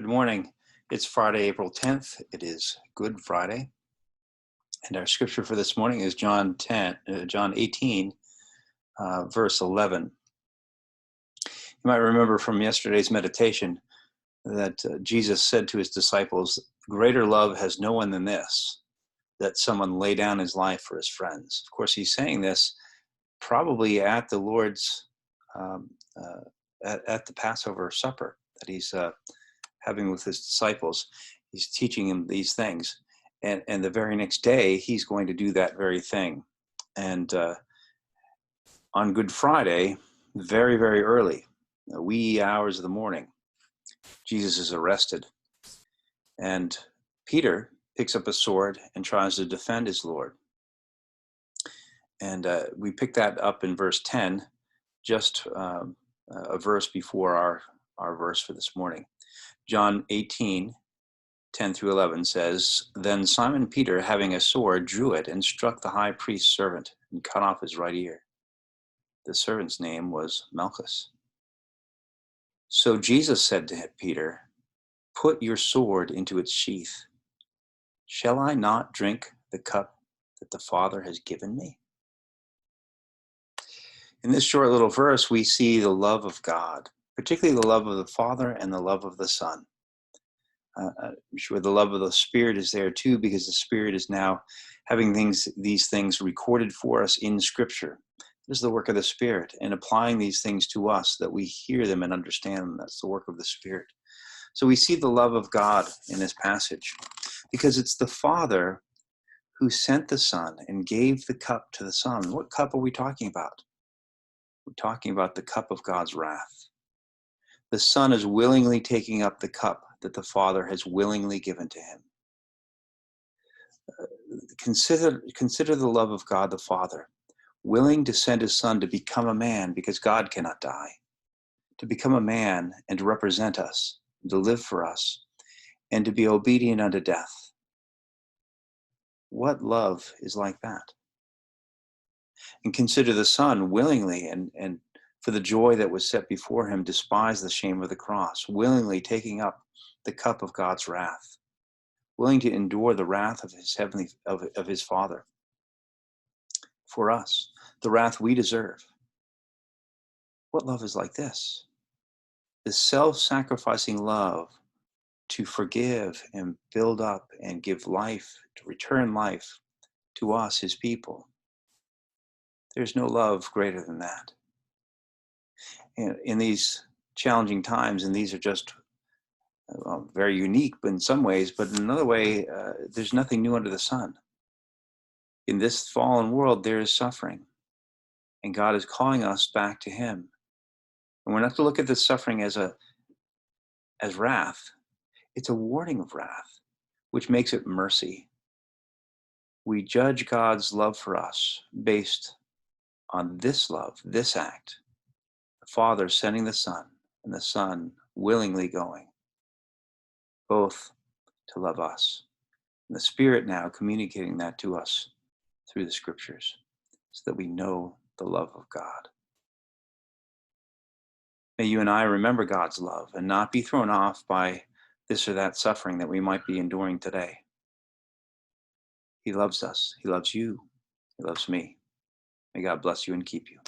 Good morning. It's Friday, April 10th. It is Good Friday. And our scripture for this morning is John 18, verse 11. You might remember from yesterday's meditation that Jesus said to his disciples, "Greater love has no one than this, that someone lay down his life for his friends." Of course, he's saying this probably at the Lord's, at the Passover supper that he's having with his disciples. He's teaching them these things. And the very next day, he's going to do that very thing. And on Good Friday, very, very early, the wee hours of the morning, Jesus is arrested. And Peter picks up a sword and tries to defend his Lord. And we pick that up in verse 10, just a verse before our verse for this morning. John 18, 10 through 11 says, "Then Simon Peter, having a sword, drew it and struck the high priest's servant and cut off his right ear. The servant's name was Malchus. So Jesus said to Peter, 'Put your sword into its sheath. Shall I not drink the cup that the Father has given me?'" In this short little verse, we see the love of God, particularly the love of the Father and the love of the Son. I'm sure the love of the Spirit is there too, because the Spirit is now having these things recorded for us in Scripture. This is the work of the Spirit, and applying these things to us that we hear them and understand them. That's the work of the Spirit. So we see the love of God in this passage, because it's the Father who sent the Son and gave the cup to the Son. What cup are we talking about? We're talking about the cup of God's wrath. The Son is willingly taking up the cup that the Father has willingly given to him. Consider the love of God the Father, willing to send his Son to become a man because God cannot die, to become a man and to represent us, and to live for us, and to be obedient unto death. What love is like that? And consider the Son willingly and for the joy that was set before him, despised the shame of the cross, willingly taking up the cup of God's wrath, willing to endure the wrath of his Father for us, the wrath we deserve. What love is like this? The self-sacrificing love to forgive and build up and give life, to return life to us, his people. There's no love greater than that. In these challenging times, and these are just very unique in some ways, but in another way, there's nothing new under the sun. In this fallen world, there is suffering, and God is calling us back to him. And we're not to look at this suffering as wrath. It's a warning of wrath, which makes it mercy. We judge God's love for us based on this love, this act. The Father sending the Son, and the Son willingly going, both to love us. And the Spirit now communicating that to us through the Scriptures, so that we know the love of God. May you and I remember God's love and not be thrown off by this or that suffering that we might be enduring today. He loves us. He loves you. He loves me. May God bless you and keep you.